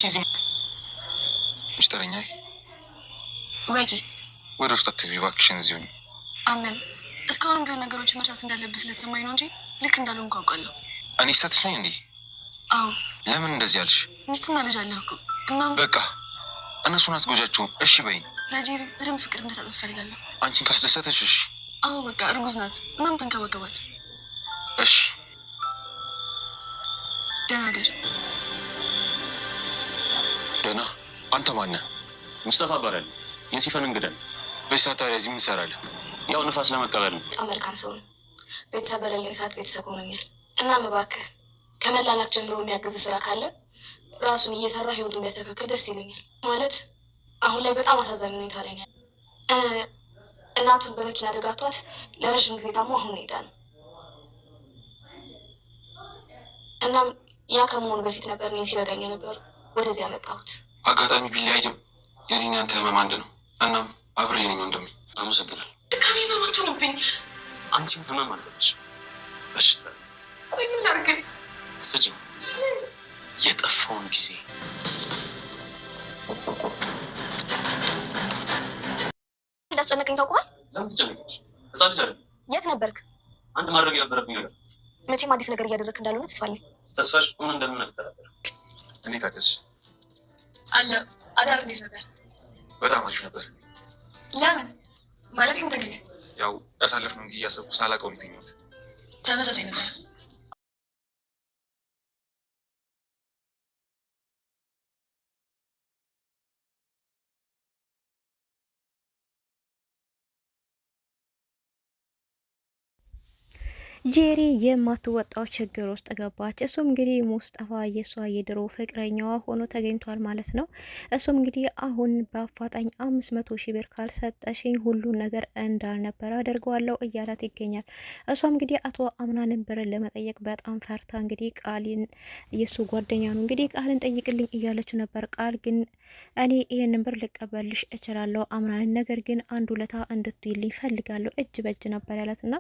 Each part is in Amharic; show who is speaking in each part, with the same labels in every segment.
Speaker 1: እዚህ ሚስተረኛዬ
Speaker 2: ወይ
Speaker 1: ወደ ውስጥ አትግቢ እባክሽን። እዚሁ
Speaker 2: አመን እስካሁንም ቢሆን ነገሮችን መርሳት እንዳለብህ ስለተሰማኝ ነው እንጂ ልክ እንዳልሆንኩ አውቃለሁ።
Speaker 1: እኔ ስህተትሽ ነኝ እንዴ?
Speaker 2: አዎ።
Speaker 1: ለምን እንደዚህ አልሽ?
Speaker 2: ሚስትና ልጅ አለህ እኮ። እናም
Speaker 1: በቃ እነሱን አትጎጃቸውም። እሺ በይኝ።
Speaker 2: ለጄሪ በደንብ ፍቅር እንድሰጣት ትፈልጋለሁ።
Speaker 1: አንቺን ካስደሰተሽ እሺ።
Speaker 2: አዎ በቃ እርጉዝ ናት። እናም ተንከባከባት።
Speaker 1: እሺ
Speaker 2: ደህና ደር።
Speaker 1: ደህና። አንተ ማነህ?
Speaker 3: ሙስጠፋ እባላለሁ። የሲፈን እንግዳ ነኝ።
Speaker 1: በዚህ ሰዓት ታዲያ እዚህ ምን ትሰራለህ?
Speaker 3: ያው ንፋስ ለመቀበል ነው።
Speaker 2: በጣም መልካም ሰው ነው። ቤተሰብ በሌለኝ ሰዓት ቤተሰብ ሆኖኛል። እናም እባክህ ከመላላክ ጀምሮ የሚያግዝ ስራ ካለ ራሱን እየሰራ ህይወቱን ቢያስተካክል ደስ ይለኛል። ማለት አሁን ላይ በጣም አሳዛኝ ሁኔታ ላይ ነው። እናቱን በመኪና አደጋ አጥቷት ለረዥም ጊዜ ታሞ አሁን ሄዳ ነው። እናም ያ ከመሆኑ በፊት ነበር እኔን ሲረዳኝ ነበር ወደዚህ ያመጣሁት።
Speaker 1: አጋጣሚ ቢለያይም የኔን ያንተ ህመም አንድ ነው። እናም አብሬ ነኝ ወንድሜ። አመሰግናለሁ።
Speaker 2: ድካሜ ህመም አትሆንብኝ።
Speaker 3: አንቺም ህመም አለብሽ። በሽታ።
Speaker 2: ቆይ ምን ላድርግ?
Speaker 3: ስጪኝ የጠፋውን ጊዜ።
Speaker 2: እንዳስጨነቀኝ ታውቀዋል።
Speaker 3: ለምን ትጨነቂያለሽ? ህፃን ልጅ አይደል?
Speaker 2: የት ነበርክ?
Speaker 3: አንድ ማድረግ የነበረብኝ ነገር።
Speaker 2: መቼም አዲስ ነገር እያደረግክ እንዳልሆነ ተስፋ አለኝ።
Speaker 3: ተስፋሽ ምን እንደምን አልጠራጠርም።
Speaker 1: እንዴት አደርሽ?
Speaker 2: አለ አዳር እንዴት ነበር?
Speaker 1: በጣም አሪፍ ነበር።
Speaker 2: ለምን ማለት ምን ተገኘ?
Speaker 1: ያው ያሳለፍነው ጊዜ እያሰብኩ ሳላውቀው ነው የተኛሁት።
Speaker 2: ተመሳሳይ ነበር።
Speaker 4: ጄሪ የማትወጣው ችግር ውስጥ ገባች። እሱም እንግዲህ ሙስጠፋ የሷ የድሮ ፍቅረኛዋ ሆኖ ተገኝቷል ማለት ነው። እሱም እንግዲህ አሁን በአፋጣኝ 500,000 ብር ካልሰጠሽኝ ሁሉን ነገር እንዳልነበረ አደርገዋለሁ እያላት ይገኛል። እሷም እንግዲህ አቶ አምናንን ብር ለመጠየቅ በጣም ፈርታ እንግዲህ ቃልን የሱ ጓደኛ ነው እንግዲህ ቃልን ጠይቅልኝ እያለች ነበር። ቃል ግን እኔ ይህንን ብር ልቀበልሽ እችላለሁ አምናንን፣ ነገር ግን አንድ ውለታ እንድትይልኝ ፈልጋለሁ እጅ በእጅ ነበር ያላት እና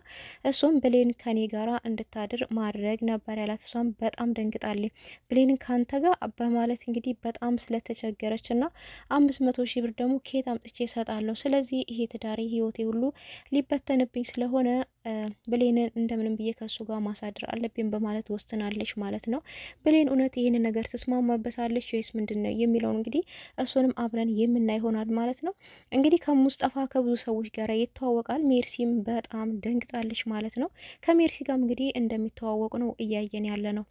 Speaker 4: እሱም ብሌን ከኔ ጋራ እንድታድር ማድረግ ነበር ያላት። እሷም በጣም ደንግጣለች። ብሌን ካንተ ጋር በማለት እንግዲህ በጣም ስለተቸገረች እና 500,000 ብር ደግሞ ከየት አምጥቼ እሰጣለሁ? ስለዚህ ይሄ ትዳሬ ህይወቴ ሁሉ ሊበተንብኝ ስለሆነ ብሌንን እንደምንም ብዬ ከሱ ጋር ማሳደር አለብኝ በማለት ወስናለች ማለት ነው። ብሌን እውነት ይህን ነገር ትስማማበታለች ወይስ ምንድን ነው የሚለውን እንግዲህ እሱንም አብረን የምናይ ይሆናል ማለት ነው። እንግዲህ ከሙስጠፋ ከብዙ ሰዎች ጋር ይተዋወቃል። ሜርሲም በጣም ደንግጣለች ማለት ነው። ከሜርሲ ጋር እንግዲህ እንደሚተዋወቁ ነው እያየን ያለ ነው።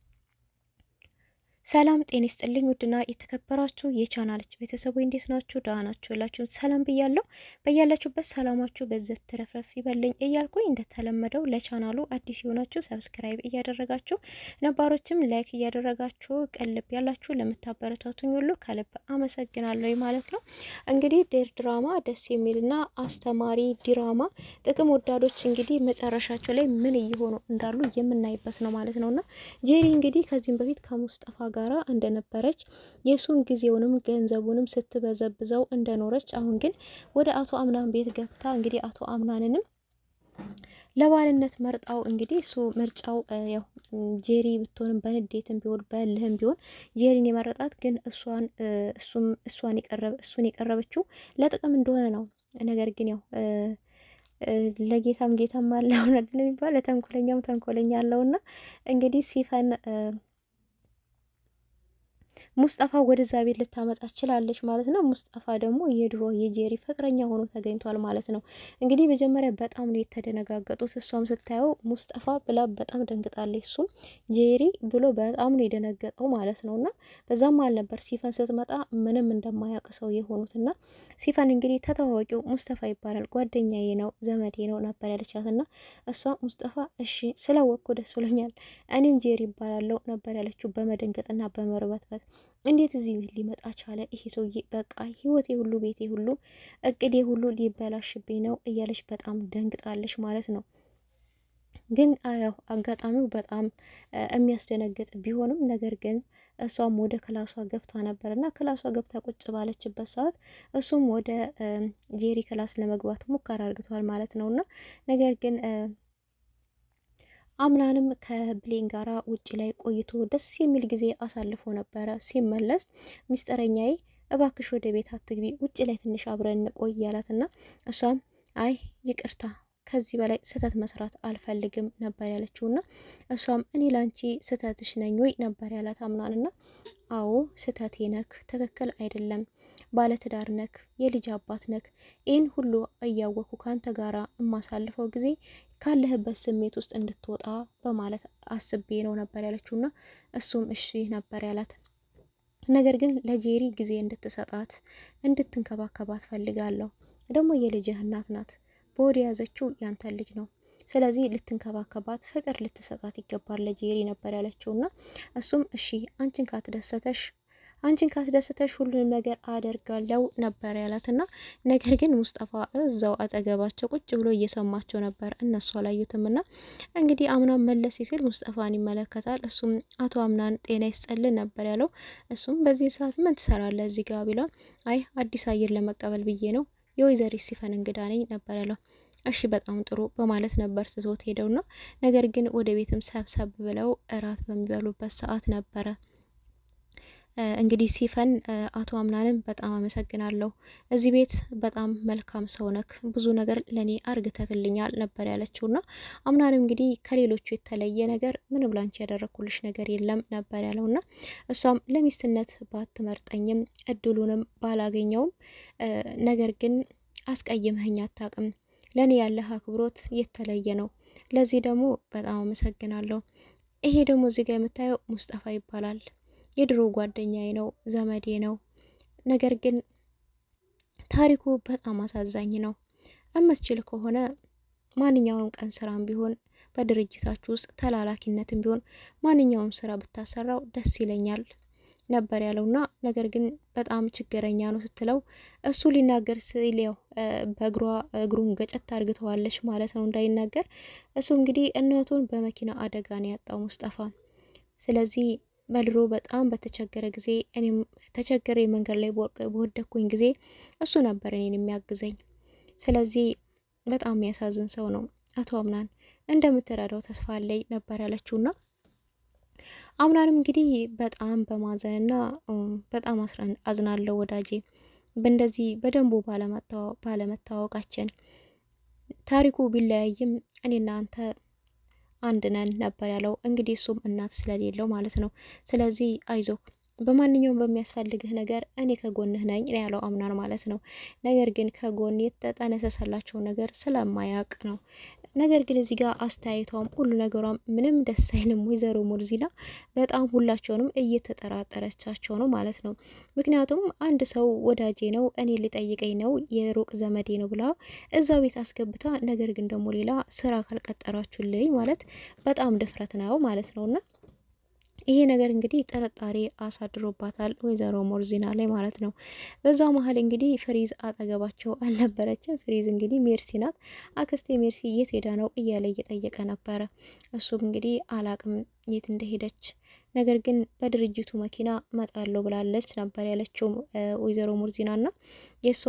Speaker 4: ሰላም ጤና ይስጥልኝ ውድና የተከበራችሁ የቻናልች ቤተሰቦች እንዴት ናችሁ? ደህና ናችሁ? ሁላችሁም ሰላም ብያለሁ። በያላችሁበት ሰላማችሁ በዘት ተረፍረፍ ይበልኝ እያልኩኝ እንደተለመደው ለቻናሉ አዲስ የሆናችሁ ሰብስክራይብ እያደረጋችሁ ነባሮችም ላይክ እያደረጋችሁ ቀልብ ያላችሁ ለምታበረታቱኝ ሁሉ ከልብ አመሰግናለሁ ማለት ነው። እንግዲህ ድራማ ደስ የሚልና አስተማሪ ድራማ ጥቅም ወዳዶች እንግዲህ መጨረሻቸው ላይ ምን እየሆኑ እንዳሉ የምናይበት ነው ማለት ነውና ጄሪ እንግዲህ ከዚህም በፊት ከሙስጠፋ ጋራ እንደነበረች የሱን ጊዜውንም ገንዘቡንም ስትበዘብዘው እንደኖረች አሁን ግን ወደ አቶ አምናን ቤት ገብታ እንግዲህ አቶ አምናንንም ለባልነት መርጣው እንግዲህ እሱ ምርጫው ያው ጄሪ ብትሆንም በንዴትም ቢሆን በልህም ቢሆን ጄሪን የመረጣት ግን እሱን የቀረበችው ለጥቅም እንደሆነ ነው። ነገር ግን ያው ለጌታም አለው ነገር የሚባል ለተንኮለኛም ተንኮለኛ አለውና እንግዲህ ሲፈን ሙስጠፋ ወደዛ ቤት ልታመጣ ችላለች ማለት ነው። ሙስጠፋ ደግሞ የድሮ የጄሪ ፍቅረኛ ሆኖ ተገኝቷል ማለት ነው። እንግዲህ መጀመሪያ በጣም ነው የተደነጋገጡት። እሷም ስታየው ሙስጠፋ ብላ በጣም ደንግጣለች። እሱም ጄሪ ብሎ በጣም ነው የደነገጠው ማለት ነው። እና በዛም መሀል ነበር ሲፈን ስትመጣ ምንም እንደማያውቅ ሰው የሆኑትና ሲፈን እንግዲህ ተተዋወቂው ሙስጠፋ ይባላል፣ ጓደኛዬ ነው፣ ዘመዴ ነው ነበር ያለቻትና እሷ ሙስጠፋ እሺ ስለወኩ ደስ ብሎኛል፣ እኔም ጄሪ ይባላለሁ ነበር ያለችው በመደንገጥና በመርበትበት። እንዴት እዚህ ቤት ሊመጣ ቻለ? ይሄ ሰውዬ በቃ ህይወቴ ሁሉ ቤቴ ሁሉ እቅዴ ሁሉ ሊበላሽብኝ ነው እያለች በጣም ደንግጣለች ማለት ነው። ግን ያው አጋጣሚው በጣም የሚያስደነግጥ ቢሆንም ነገር ግን እሷም ወደ ክላሷ ገብታ ነበርና ክላሷ ገብታ ቁጭ ባለችበት ሰዓት እሱም ወደ ጄሪ ክላስ ለመግባት ሙከራ አድርገዋል ማለት ነውና ነገር ግን አምናንም ከብሌን ጋራ ውጭ ላይ ቆይቶ ደስ የሚል ጊዜ አሳልፎ ነበረ። ሲመለስ ሚስጥረኛዬ እባክሽ ወደ ቤት አትግቢ፣ ውጭ ላይ ትንሽ አብረን እንቆይ ያላትና እሷም አይ ይቅርታ ከዚህ በላይ ስህተት መስራት አልፈልግም ነበር ያለችውና እሷም እኔ ላንቺ ስህተትሽ ነኝ ወይ ነበር ያላት አምናንና አዎ ስህተቴ ነክ፣ ትክክል አይደለም፣ ባለትዳር ነክ፣ የልጅ አባት ነክ፣ ይህን ሁሉ እያወኩ ካንተ ጋራ የማሳልፈው ጊዜ ካለህበት ስሜት ውስጥ እንድትወጣ በማለት አስቤ ነው ነበር ያለችውና እሱም እሺ ነበር ያላት። ነገር ግን ለጄሪ ጊዜ እንድትሰጣት እንድትንከባከባት ፈልጋለሁ። ደግሞ የልጅህ እናት ናት፣ በወዲ ያዘችው ያንተ ልጅ ነው። ስለዚህ ልትንከባከባት ፍቅር ልትሰጣት ይገባል ለጄሪ ነበር ያለችውና እሱም እሺ አንቺን ካስደሰተሽ ሁሉንም ነገር አደርጋለሁ ነበር ያላትና ነገር ግን ሙስጠፋ እዛው አጠገባቸው ቁጭ ብሎ እየሰማቸው ነበር። እነሱ አላዩትምና እንግዲህ አምናን መለስ ሲል ሙስጠፋን ይመለከታል። እሱም አቶ አምናን ጤና ይስጥልን ነበር ያለው። እሱም በዚህ ሰዓት ምን ትሰራለህ እዚህ ጋር ቢለው አይ አዲስ አየር ለመቀበል ብዬ ነው፣ የወይዘሪት ሲፈን እንግዳ ነኝ ነበር ያለው። እሺ በጣም ጥሩ በማለት ነበር ትቶት ሄደውና ነገር ግን ወደ ቤትም ሰብሰብ ብለው እራት በሚበሉበት ሰዓት ነበረ እንግዲህ ሲፈን አቶ አምናንም በጣም አመሰግናለሁ፣ እዚህ ቤት በጣም መልካም ሰው ነክ፣ ብዙ ነገር ለኔ አርግተክልኛል ነበር ያለችውና አምናንም እንግዲህ ከሌሎቹ የተለየ ነገር ምንም ላንቺ ያደረኩልሽ ነገር የለም ነበር ያለውና እሷም ለሚስትነት ባትመርጠኝም እድሉንም ባላገኘውም ነገር ግን አስቀይመኸኝ አታውቅም፣ ለኔ ያለህ አክብሮት የተለየ ነው፣ ለዚህ ደግሞ በጣም አመሰግናለሁ። ይሄ ደግሞ እዚህ ጋር የምታየው ሙስጠፋ ይባላል፣ የድሮ ጓደኛዬ ነው፣ ዘመዴ ነው። ነገር ግን ታሪኩ በጣም አሳዛኝ ነው። እመስችል ከሆነ ማንኛውም ቀን ስራም ቢሆን በድርጅታችሁ ውስጥ ተላላኪነትም ቢሆን ማንኛውም ስራ ብታሰራው ደስ ይለኛል ነበር ያለውና ነገር ግን በጣም ችግረኛ ነው ስትለው እሱ ሊናገር ሲል ያው እግሩን ገጨት አርግተዋለች ማለት ነው እንዳይናገር። እሱ እንግዲህ እናቱን በመኪና አደጋ ነው ያጣው ሙስጠፋ። ስለዚህ በድሮ በጣም በተቸገረ ጊዜ እኔም ተቸገረ መንገድ ላይ በወደኩኝ ጊዜ እሱ ነበር እኔን የሚያግዘኝ። ስለዚህ በጣም የሚያሳዝን ሰው ነው አቶ አምናን፣ እንደምትረዳው ተስፋ አለኝ ነበር ያለችውና አምናንም እንግዲህ በጣም በማዘንና በጣም አዝናለሁ ወዳጄ፣ በእንደዚህ በደንቡ ባለመታወቃችን ታሪኩ ቢለያይም እኔና አንተ አንድ ነን ነበር ያለው። እንግዲህ እሱም እናት ስለሌለው ማለት ነው። ስለዚህ አይዞክ፣ በማንኛውም በሚያስፈልግህ ነገር እኔ ከጎንህ ነኝ ያለው አምናን ማለት ነው። ነገር ግን ከጎን የተጠነሰሰላቸው ነገር ስለማያውቅ ነው። ነገር ግን እዚህ ጋር አስተያየቷም ሁሉ ነገሯም ምንም ደስ አይልም። ወይዘሮ ሙርዚና በጣም ሁላቸውንም እየተጠራጠረቻቸው ነው ማለት ነው። ምክንያቱም አንድ ሰው ወዳጄ ነው፣ እኔ ሊጠይቀኝ ነው፣ የሩቅ ዘመዴ ነው ብላ እዛ ቤት አስገብታ ነገር ግን ደግሞ ሌላ ስራ ካልቀጠራችሁልኝ ማለት በጣም ድፍረት ነው ማለት ነውና ይሄ ነገር እንግዲህ ጥርጣሬ አሳድሮባታል ወይዘሮ ሞርዚና ላይ ማለት ነው። በዛው መሀል እንግዲህ ፍሪዝ አጠገባቸው አልነበረችም። ፍሪዝ እንግዲህ ሜርሲ ናት። አክስቴ ሜርሲ የት ሄዳ ነው እያለ እየጠየቀ ነበረ። እሱም እንግዲህ አላቅም የት እንደሄደች፣ ነገር ግን በድርጅቱ መኪና መጣለው ብላለች ነበር ያለችው ወይዘሮ ሙርዚና ና የእሷ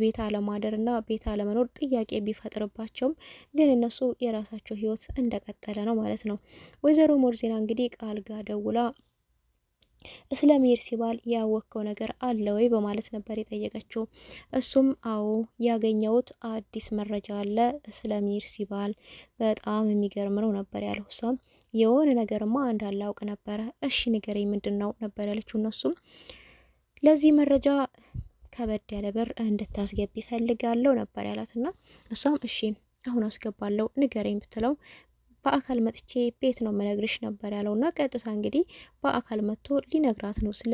Speaker 4: ቤት አለማደር ና ቤት አለመኖር ጥያቄ ቢፈጥርባቸውም ግን እነሱ የራሳቸው ህይወት እንደቀጠለ ነው ማለት ነው። ወይዘሮ ሙርዚና እንግዲህ ቃል ጋር ደውላ ስለ ሜርሲ ባል ያወቀው ነገር አለ ወይ በማለት ነበር የጠየቀችው። እሱም አዎ ያገኘውት አዲስ መረጃ አለ ስለ ሜርሲ ባል፣ በጣም የሚገርም ነው ነበር ያለው። እሷም የሆነ ነገርማ እንዳለ አውቅ ነበረ፣ እሺ ንገረኝ ምንድነው ነበር ያለችው። እነሱም ለዚህ መረጃ ከበድ ያለ ብር እንድታስገቢ ፈልጋለሁ ነበር ያላትና እሷም እሺ አሁን አስገባለሁ ንገረኝ ብትለው በአካል መጥቼ ቤት ነው መነግርሽ ነበር ያለውና ቀጥታ እንግዲህ በአካል መጥቶ ሊነግራት ነው ስለ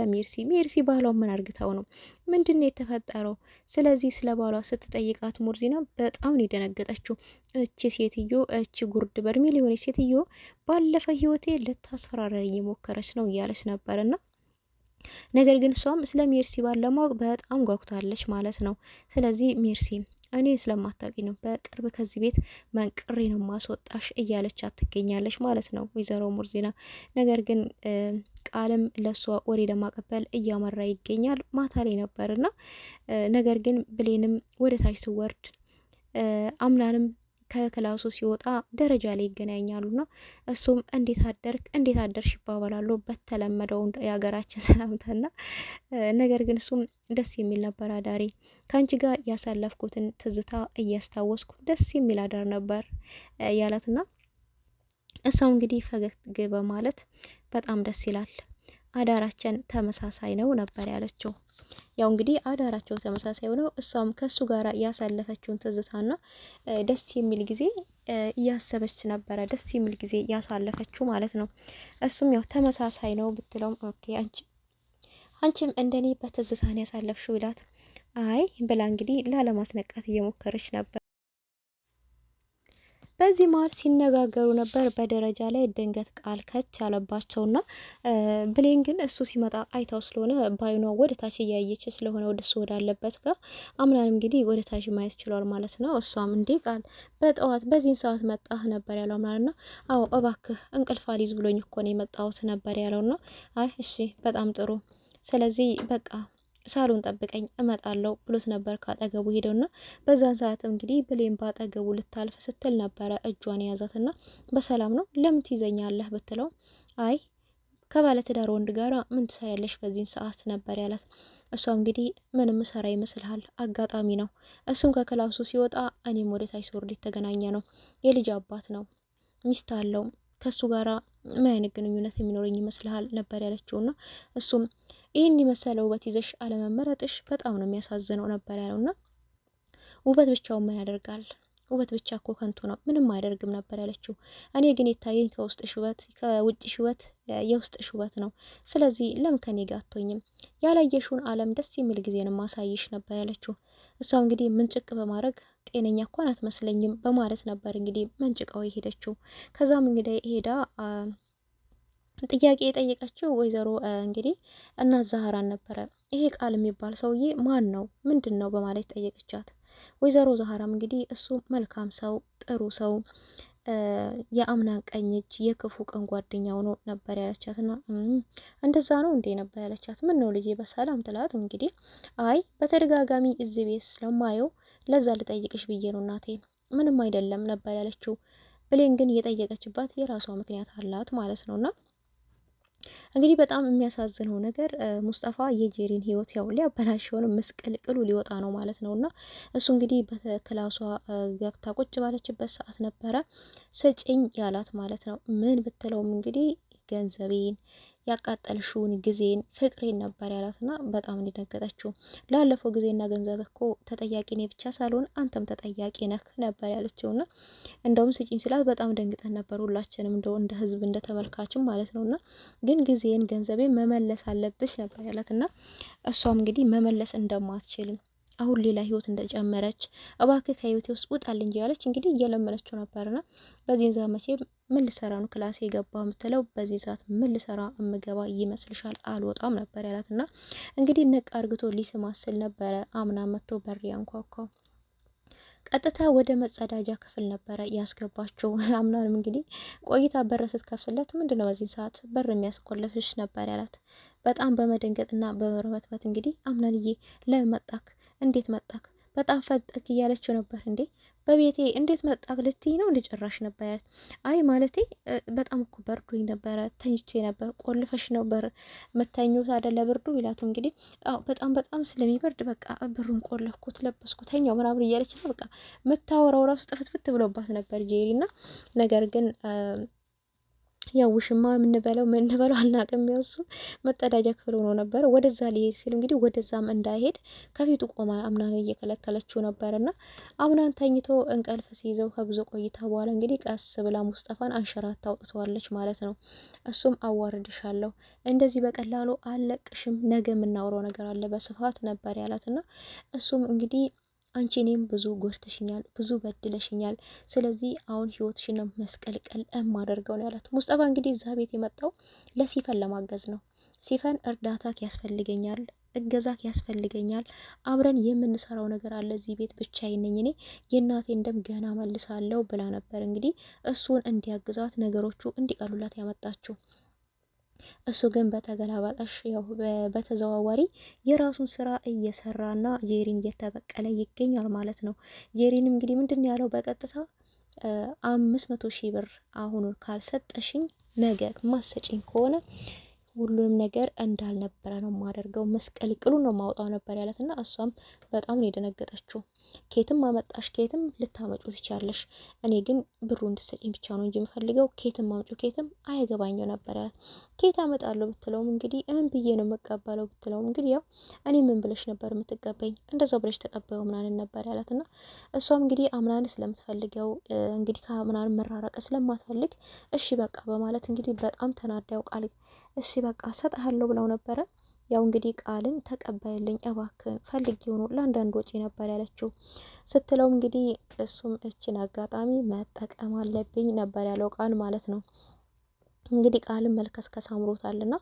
Speaker 4: ሜርሲ ባሏ ምን አርግታው ነው ምንድነው የተፈጠረው? ስለዚህ ስለ ባሏ ስትጠይቃት ሙርዚና በጣም ነው የደነገጠችው። እቺ ሴትዮ እቺ ጉርድ በርሜል የሆነች ሴትዮ ባለፈ ህይወቴ ልታስፈራረኝ እየሞከረች ነው እያለች ነበርና ነገር ግን እሷም ስለ ሜርሲ ባል ለማወቅ በጣም ጓጉታለች ማለት ነው። ስለዚህ ሜርሲ እኔ ስለማታውቂ ነው በቅርብ ከዚህ ቤት መንቅሬ ነው ማስወጣሽ እያለቻት ትገኛለች ማለት ነው ወይዘሮ ሙርዚና። ነገር ግን ቃልም ለሷ ወሬ ለማቀበል እያመራ ይገኛል። ማታ ላይ ነበርና ነገር ግን ብሌንም ወደ ታች ስወርድ አምናንም ከክላሱ ሲወጣ ደረጃ ላይ ይገናኛሉና እሱም እንዴት አደርሽ ይባባላሉ በተለመደው የሀገራችን ሰላምታና ነገር ግን እሱም ደስ የሚል ነበር አዳሪ ከአንቺ ጋር ያሳለፍኩትን ትዝታ እያስታወስኩ ደስ የሚል አዳር ነበር ያላትና እሷም እንግዲህ ፈገግ በማለት በጣም ደስ ይላል አዳራችን ተመሳሳይ ነው ነበር ያለችው። ያው እንግዲህ አዳራቸው ተመሳሳይ ነው። እሷም ከሱ ጋር ያሳለፈችውን ትዝታና ደስ የሚል ጊዜ እያሰበች ነበረ፣ ደስ የሚል ጊዜ ያሳለፈችው ማለት ነው። እሱም ያው ተመሳሳይ ነው ብትለውም ኦኬ አንቺም እንደኔ በትዝታን ያሳለፍሽው ይላት። አይ ብላ እንግዲህ ላለማስነቃት እየሞከረች ነበር። በዚህ መሀል ሲነጋገሩ ነበር። በደረጃ ላይ ድንገት ቃል ከች ያለባቸውና ብሌን ግን እሱ ሲመጣ አይታው ስለሆነ ባይኗ ወደ ታች እያየች ስለሆነ ወደ እሱ ወዳለበት ጋር አምናን እንግዲህ ወደ ታች ማየት ችሏል ማለት ነው። እሷም እንዴ ቃል በጠዋት በዚህን ሰዓት መጣህ ነበር ያለው አምናንና አዎ እባክህ እንቅልፍ አሊዝ ብሎኝ እኮ ነው የመጣሁት ነበር ያለውና አይ እሺ በጣም ጥሩ ስለዚህ በቃ ሳሎን ጠብቀኝ እመጣለሁ ብሎት ነበር ካጠገቡ ሄደውና በዛን ሰዓት እንግዲህ ብሌን ባጠገቡ ልታልፍ ስትል ነበረ እጇን የያዛትና በሰላም ነው ለምን ትይዘኛለህ ብትለው አይ ከባለ ትዳር ወንድ ጋራ ምን ትሰሪያለሽ በዚህን ሰዓት ነበር ያላት። እሷ እንግዲህ ምንም ሰራ ይመስልሃል አጋጣሚ ነው እሱም ከክላሱ ሲወጣ እኔም ወደ ታች ስወርድ የተገናኘ ነው የልጅ አባት ነው ሚስት አለው ከሱ ጋራ ምን አይነት ግንኙነት የሚኖረኝ ይመስልሃል ነበር ያለችውና እሱም ይህን የመሰለ ውበት ይዘሽ አለመመረጥሽ በጣም ነው የሚያሳዝነው ነበር ያለውና ውበት ብቻውን ምን ያደርጋል ውበት ብቻ እኮ ከንቱ ነው ምንም አያደርግም ነበር ያለችው። እኔ ግን የታየኝ ከውስጥሽ ውበት ከውጭሽ ውበት የውስጥሽ ውበት ነው ስለዚህ ለምን ከኔ ጋር አትሆኝም ያላየሽውን ዓለም ደስ የሚል ጊዜን ማሳይሽ ነበር ያለችው። እሷ እንግዲህ ምንጭቅ በማድረግ ጤነኛ እንኳን አትመስለኝም በማለት ነበር እንግዲህ መንጭቃው የሄደችው። ከዛም እንግዲህ ሄዳ ጥያቄ የጠየቀችው ወይዘሮ እንግዲህ እናት ዛህራን ነበረ። ይሄ ቃል የሚባል ሰውዬ ማን ነው ምንድን ነው በማለት ጠየቀቻት። ወይዘሮ ዛህራም እንግዲህ እሱ መልካም ሰው ጥሩ ሰው የአምናን ቀኝ እጅ የክፉ ቀን ጓደኛው ነው ነበር ያለቻትና እንደዛ ነው እንዴ ነበር ያለቻት። ምን ነው ልጄ በሰላም ትላት። እንግዲህ አይ በተደጋጋሚ እዚህ ቤት ስለማየው ለዛ ልጠይቅሽ ብዬ ነው እናቴ ምንም አይደለም ነበር ያለችው። ብሌን ግን የጠየቀችባት የራሷ ምክንያት አላት ማለት ነውና እንግዲህ በጣም የሚያሳዝነው ነገር ሙስጠፋ የጄሪን ህይወት ያው ሊያበላሽውን ምስቅልቅሉ ሊወጣ ነው ማለት ነውና እሱ እንግዲህ በክላሷ ገብታ ቁጭ ባለችበት ሰዓት ነበረ ስጭኝ ያላት ማለት ነው። ምን ብትለውም እንግዲህ ገንዘቤን ያቃጠልሽውን ጊዜን ፍቅሬን ነበር ያላትና በጣም እንደደነገጠችው ላለፈው ጊዜና ገንዘብ እኮ ተጠያቂ ነኝ ብቻ ሳልሆን አንተም ተጠያቂ ነህ ነበር ያለችውና እንደውም ስጪኝ ስላት በጣም ደንግጠን ነበር ሁላችንም እንደ ህዝብ እንደ ተመልካችም ማለት ነውና ግን ጊዜን ገንዘቤን መመለስ አለብሽ ነበር ያላትና እሷም እንግዲህ መመለስ እንደማትችል አሁን ሌላ ህይወት እንደጨመረች እባክህ ከህይወቴ ውስጥ ውጣልኝ ያለች እንግዲህ እየለመነችው ነበርና በዚህ ዘመቼ ምን ልሰራ ነው ክላስ የገባው የምትለው በዚህ ሰዓት ምን ልሰራ እምገባ ይመስልሻል አልወጣም ነበር ያላትና እንግዲህ ነቅ አርግቶ ሊስማስል ነበረ አምና መጥቶ በር ያንኳኳው። ቀጥታ ወደ መጸዳጃ ክፍል ነበረ ያስገባቸው። አምናንም እንግዲህ ቆይታ በር ስትከፍትለት ምንድነው በዚህ ሰዓት በር የሚያስቆልፍሽ ነበር ያላት። በጣም በመደንገጥና በመርመትበት እንግዲህ አምናንዬ ለመጣክ እንዴት መጣክ በጣም ፈጠክ እያለችው ነበር። እንዴ በቤቴ እንዴት መጣክ ልትይ ነው እንድጨራሽ ነበር ያላት። አይ ማለቴ በጣም እኮ በርዶኝ ነበረ ተኝቼ ነበር ቆልፈሽ ነበር መተኛት አይደለ ብርዱ ይላቱ እንግዲህ አው በጣም ስለሚበርድ በቃ ብሩን ቆለፍኩት ለበስኩት ተኛው ምናምን እያለች ነው በቃ መታወራው ራሱ ጥፍትፍት ብሎባት ነበር ጄሪና ነገር ግን ያው ውሽማ ምንበለው አልናቅም ያውሱ መጸዳጃ ክፍል ሆኖ ነበር። ወደዛ ሊሄድ ሲል እንግዲህ ወደዛም እንዳይሄድ ከፊቱ ቆማ አምናን እየከለከለችው ነበርና አምናን ተኝቶ እንቅልፍ ሲይዘው ከብዙ ቆይታ በኋላ እንግዲህ ቀስ ብላ ሙስጠፋን አንሸራታ አውጥተዋለች ማለት ነው። እሱም አዋርድሻለሁ እንደዚህ በቀላሉ አለቅሽም ነገ የምናወራው ነገር አለ በስፋት ነበር ያላትና እሱም እንግዲህ አንቺ እኔም ብዙ ጎድተሽኛል ብዙ በድለሽኛል ስለዚህ አሁን ህይወትሽን መስቀልቀል ማደርገው ነው ያላት። ሙስጠፋ እንግዲህ እዛ ቤት የመጣው ለሲፈን ለማገዝ ነው። ሲፈን እርዳታክ ያስፈልገኛል እገዛክ ያስፈልገኛል አብረን የምንሰራው ነገር አለ እዚህ ቤት ብቻዬን ነኝ እኔ የእናቴን ደም ገና መልሳለሁ ብላ ነበር እንግዲህ እሱን እንዲያግዛት ነገሮቹ እንዲቀሉላት ያመጣችው። እሱ ግን በተገላባጣሽ ያው በተዘዋዋሪ የራሱን ስራ እየሰራና ጄሪን እየተበቀለ ይገኛል ማለት ነው። ጄሪን እንግዲህ ምንድነው ያለው በቀጥታ 500,000 ብር አሁኑን ካልሰጠሽኝ ነገ ማሰጪኝ ከሆነ ሁሉንም ነገር እንዳልነበረ ነው ማደርገው፣ መስቀልቅሉ ነው ማውጣው ነበር ያለትና እሷም በጣም ነው የደነገጠችው። ኬትም አመጣሽ ኬትም ልታመጩ ትቻለሽ፣ እኔ ግን ብሩ እንድትሰጪኝ ብቻ ነው እንጂ የምፈልገው ኬትም አምጩ ኬትም አያገባኝም ነበር ያላት። ኬት አመጣለሁ ብትለውም እንግዲህ ምን ብዬ ነው መቀበለው ብትለውም እንግዲህ ያው እኔ ምን ብለሽ ነበር የምትቀበኝ እንደዛው ብለሽ ተቀበዩ ምናምን ነበር ያላትና እሷም እንግዲህ አምናን ስለምትፈልገው እንግዲህ ከአምናን መራረቅ ስለማትፈልግ እሺ በቃ በማለት እንግዲህ በጣም ተናዳው ቃል እሺ በቃ ሰጥሃለሁ ብለው ነበረ። ያው እንግዲህ ቃልን ተቀበልልኝ እባክን ፈልጌው ነው ለአንዳንድ ወጪ ነበር ያለችው ስትለው እንግዲህ እሱም እችን አጋጣሚ መጠቀም አለብኝ ነበር ያለው ቃል ማለት ነው። እንግዲህ ቃልን መልከስከስ አምሮታልና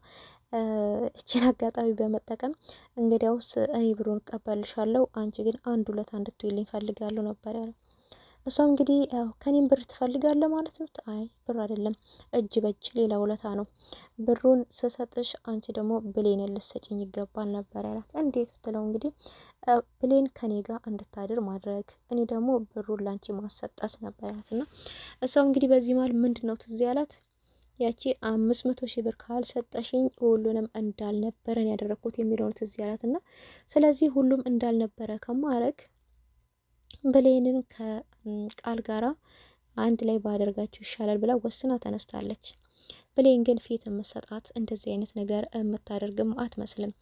Speaker 4: እችን አጋጣሚ በመጠቀም እንግዲያውስ እኔ ብሩን እቀበልሻለሁ አንቺ ግን አንድ ሁለት እንድትይልኝ ፈልጋለሁ ነበር ያለው። እሷም እንግዲህ ያው ከኔም ብር ትፈልጋለህ ማለት ነው? አይ ብር አይደለም እጅ በእጅ ሌላ ውለታ ነው። ብሩን ስሰጥሽ አንቺ ደግሞ ብሌን ልትሰጪኝ ይገባል ነበር ያላት። እንዴት ብትለው እንግዲህ ብሌን ከኔ ጋር እንድታድር ማድረግ እኔ ደግሞ ብሩን ላንቺ ማሰጠስ ነበር ያላት። እና እሷም እንግዲህ በዚህ መሀል ምንድነው ትዝ ያላት ያቺ 500,000 ብር ካልሰጠሽኝ ሁሉንም እንዳልነበረን ያደረኩት የሚለውን ትዝ ያላት እና ስለዚህ ሁሉም እንዳልነበረ ከማረግ ብሌንን ከቃል ጋራ አንድ ላይ ባደርጋቸው ይሻላል ብላ ወስና ተነስታለች። ብሌን ግን ፊት የምትሰጣት እንደዚህ አይነት ነገር የምታደርግም አትመስልም።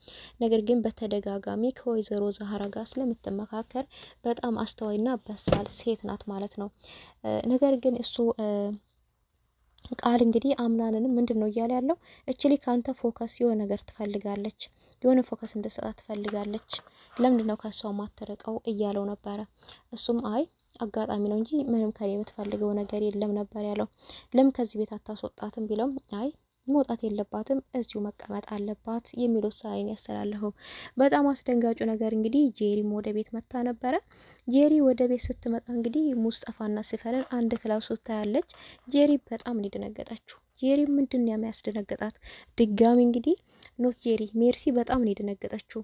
Speaker 4: ነገር ግን በተደጋጋሚ ከወይዘሮ ዛህራ ጋር ስለምትመካከር በጣም አስተዋይና በሳል ሴት ናት ማለት ነው። ነገር ግን እሱ ቃል እንግዲህ አምናንንም ምንድነው እያለ ያለው እችሊ ካንተ ፎከስ የሆነ ነገር ትፈልጋለች፣ የሆነ ፎከስ እንድትሰጣት ትፈልጋለች፣ ለምንድነው ከሷ ማትርቀው እያለው ነበረ። እሱም አይ አጋጣሚ ነው እንጂ ምንም ከኔ የምትፈልገው ነገር የለም ነበር ያለው። ለምን ከዚህ ቤት አታስወጣትም ቢለውም አይ መውጣት የለባትም እዚሁ መቀመጥ አለባት የሚል ውሳኔን ያስተላለፈው። በጣም አስደንጋጩ ነገር እንግዲህ ጄሪም ወደ ቤት መታ ነበረ። ጄሪ ወደ ቤት ስትመጣ እንግዲህ ሙስጠፋና ሲፈርን አንድ ክላስ ውስጥ ታያለች። ጄሪ በጣም ነው የደነገጠችው። ጄሪ ምንድን ነው የሚያስደነግጣት? ድጋሚ እንግዲህ ኖት ጄሪ ሜርሲ በጣም ነው የደነገጠችው።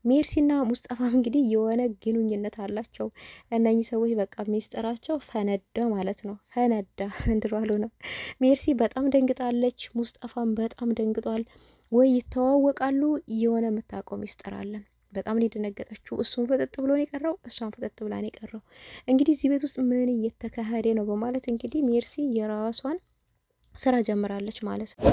Speaker 4: ሜርሲና ሙስጠፋም እንግዲህ የሆነ ግንኙነት አላቸው። እነኚህ ሰዎች በቃ ሚስጥራቸው ፈነዳ ማለት ነው። ፈነዳ እንድሯሉ ነው። ሜርሲ በጣም ደንግጣለች። ሙስጠፋም በጣም ደንግጧል። ወይ ይተዋወቃሉ፣ የሆነ የምታውቀው ሚስጥር አለ። በጣም ነው የደነገጠችው። እሱም ፍጥጥ ብሎ ነው የቀረው፣ እሷም ፍጥጥ ብላ ነው የቀረው። እንግዲህ እዚህ ቤት ውስጥ ምን እየተካሄደ ነው በማለት እንግዲህ ሜርሲ የራሷን ስራ ጀምራለች ማለት ነው።